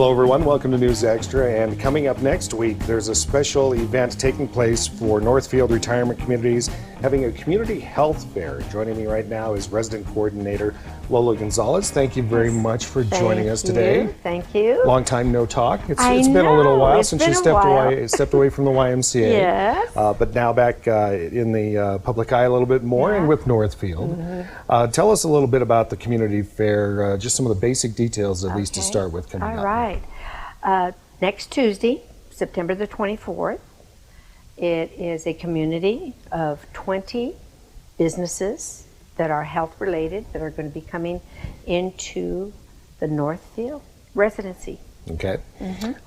Hello everyone, welcome to News Extra, and coming up next week there's a special event taking place for Northfield Retirement Communities, having a community health fair. Joining me right now is resident coordinator Lola Gonzales. Thank you very much for joining us today. Thank you. Long time no talk. It's been a little while since you stepped away from the YMCA. Yes. But now back in the public eye a little bit more, and with Northfield. Tell us a little bit about the community fair, just some of the basic details at least to start with coming up. All right. Next Tuesday, September the 24th, it is a community of 20 businesses that are health related that are going to be coming into the Northfield residency. Okay.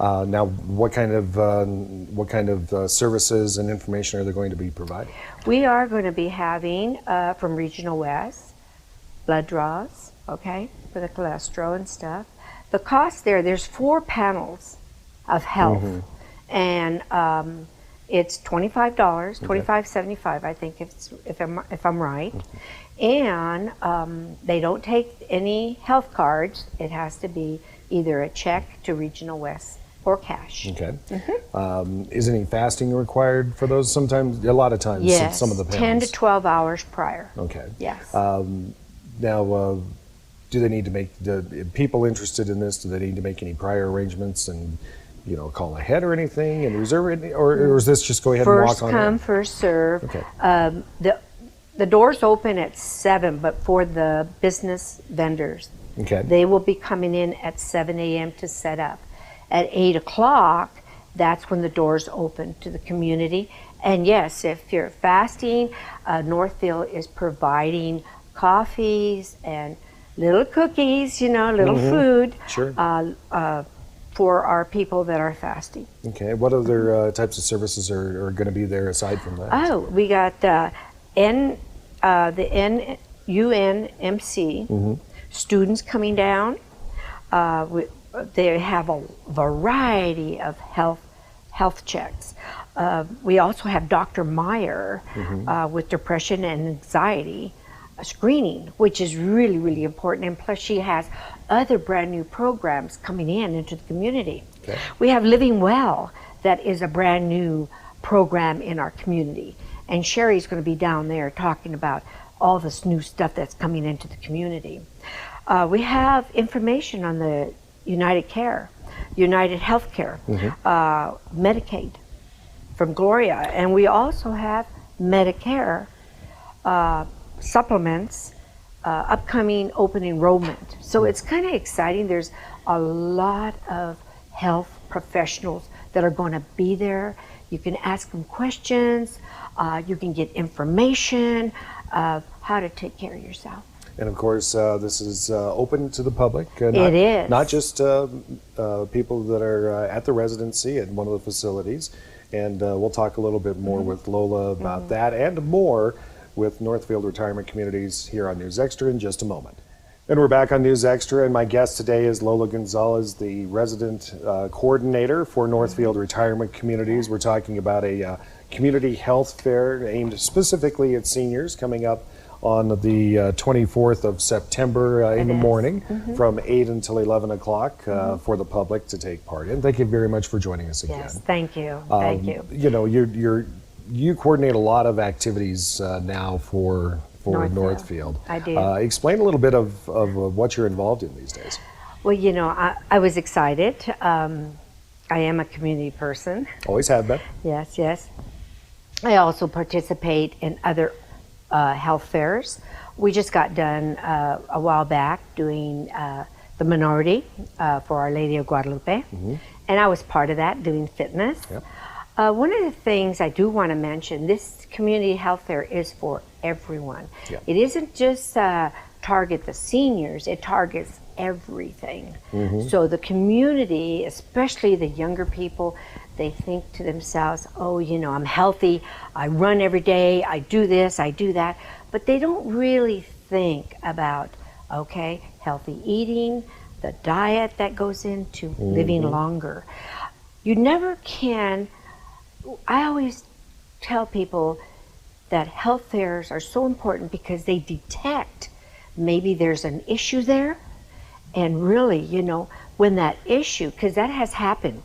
Now, what kind of services and information are they going to be providing? We are going to be having from Regional West blood draws, okay, for the cholesterol and stuff. The cost there's 4 panels of health, and it's $25, $25.75, I think, if I'm right. And they don't take any health cards. It has to be either a check to Regional West or cash. Okay. Is any fasting required for those? Sometimes, a lot of times, yes, some of the panels. 10 to 12 hours prior. Okay. Yes. Now, do they need to make, people interested in this, do they need to make any prior arrangements and, you know, call ahead or anything and reserve it, or is this just go ahead and walk on in? First come, first serve. Okay. The doors open at 7, but for the business vendors, they will be coming in at 7 a.m. to set up. At 8 o'clock, that's when the doors open to the community. And yes, if you're fasting, Northfield is providing coffees and little cookies, you know, little food for our people that are fasting. Okay. What other types of services are going to be there aside from that? Oh, we got the UNMC students coming down. They have a variety of health checks. We also have Dr. Meyer with depression and anxiety screening, which is really, really important. And plus she has other brand new programs coming into the community. Okay. We have Living Well, that is a brand new program in our community. And Sherry's going to be down there talking about all this new stuff that's coming into the community. We have information on the United Healthcare, Medicaid from Gloria, and we also have Medicare supplements, upcoming open enrollment. So it's kind of exciting. There's a lot of health professionals that are going to be there. You can ask them questions. You can get information of how to take care of yourself. And of course, this is open to the public. It is. Not just people that are at the residency at one of the facilities. And we'll talk a little bit more with Lola about that and more with Northfield Retirement Communities here on News Extra in just a moment. And we're back on News Extra, and my guest today is Lola Gonzales, the resident coordinator for Northfield Retirement Communities. We're talking about a community health fair aimed specifically at seniors coming up on the 24th of September in the morning from 8 until 11 o'clock for the public to take part in. Thank you very much for joining us again. Yes, thank you. Thank you. You know, you coordinate a lot of activities now for Northfield. I do. Explain a little bit of what you're involved in these days. Well, you know, I was excited. I am a community person. Always have been. Yes, yes. I also participate in other health fairs. We just got done a while back doing the minority for Our Lady of Guadalupe, and I was part of that doing fitness. Yep. One of the things I do want to mention, this community health fair is for everyone. Yep. It isn't just target the seniors, it targets everything. So the community, especially the younger people, they think to themselves, oh, you know, I'm healthy, I run every day, I do this, I do that, but they don't really think about, okay, healthy eating, the diet that goes into living longer. You never can, I always tell people that health fairs are so important because they detect maybe there's an issue there, and really, you know, when that issue, because that has happened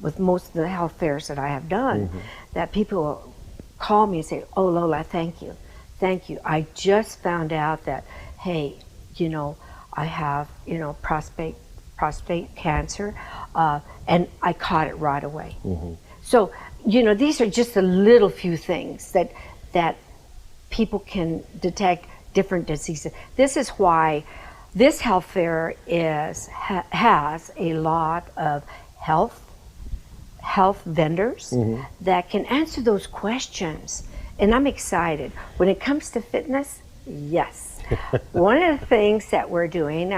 with most of the health fairs that I have done, that people call me and say, "Oh, Lola, thank you. Thank you. I just found out that, hey, I have, prostate cancer, and I caught it right away." So, these are just a little few things that people can detect different diseases. This is why this health fair has a lot of health vendors that can answer those questions. And I'm excited. When it comes to fitness, yes. One of the things that we're doing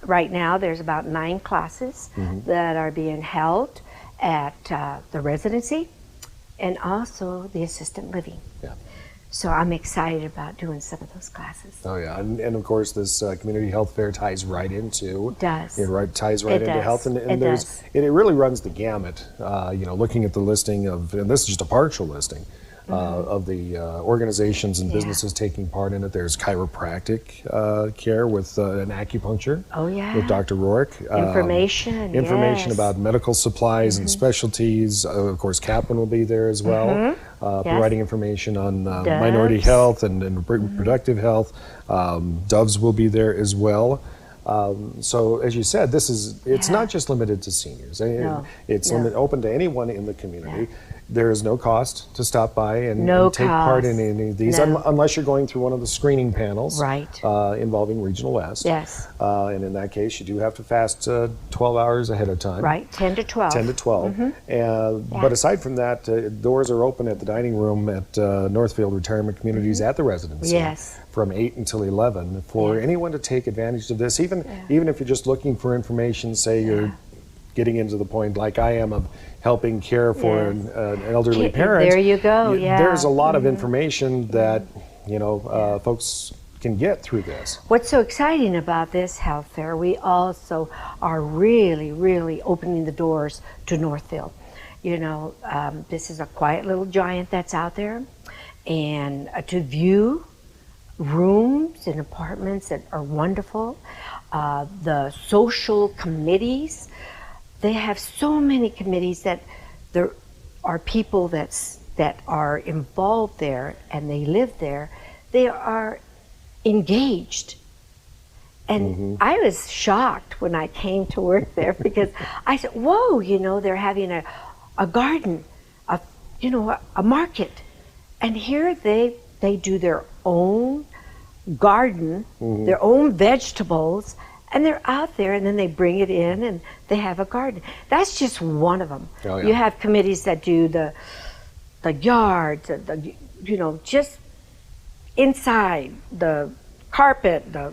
right now, there's about 9 classes that are being held at the residency and also the assisted living. Yeah. So I'm excited about doing some of those classes. Oh yeah, and of course this community health fair ties right into. It does. Ties right It into does. health, and It there's does. it really runs the gamut. Looking at the listing of, and this is just a partial listing. Of the organizations and businesses taking part in it. There's chiropractic care with an acupuncture Oh, yeah. with Dr. Rourke. Information, Information yes. about medical supplies and specialties. Of course, Kaplan will be there as well, providing information on minority Doves. health and reproductive health. Doves will be there as well. So as you said, it's not just limited to seniors. No. It's No. Open to anyone in the community. There is no cost to stop by and No take part in cost. any of these, No. unless you're going through one of the screening panels Right. involving Regional West. Yes. And in that case, you do have to fast 12 hours ahead of time. Right, 10 to 12. 10 to 12. But aside from that, doors are open at the dining room at Northfield Retirement Communities at the residency. Yes. From 8 until 11 for anyone to take advantage of this, even if you're just looking for information, say you're getting into the point like I am of helping care for an elderly parent. There you go, There's a lot of information that folks can get through this. What's so exciting about this health fair, we also are really, really opening the doors to Northfield. This is a quiet little giant that's out there, and to view rooms and apartments that are wonderful. The social committees, they have so many committees that there are people that are involved there and they live there. They are engaged. And I was shocked when I came to work there because I said, whoa, they're having a garden, a market. And here they do their own garden, their own vegetables, and they're out there, and then they bring it in and they have a garden. That's just one of them. Oh, yeah. You have committees that do the yards, just inside, the carpet, the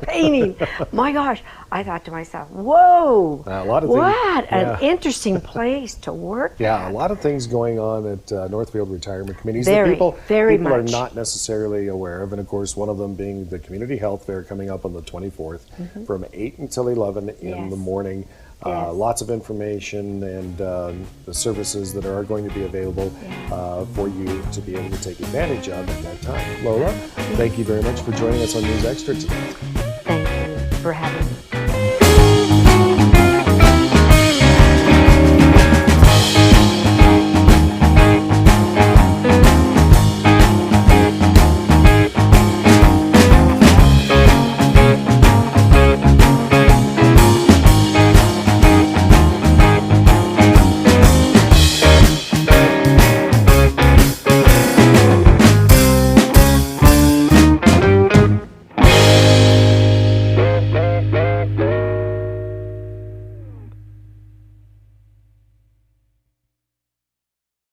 painting. My gosh, I thought to myself, whoa, A lot of things, what an interesting place to work Yeah, at. a lot of things going on at Northfield Retirement Committees Very, that people very are much. not necessarily aware of. And of course, one of them being the Community Health Fair coming up on the 24th from 8 until 11 in the morning. Yes. Lots of information and the services that are going to be available for you to be able to take advantage of at that time. Lola, thank you very much for joining us on News Extra today. Thank you for having me.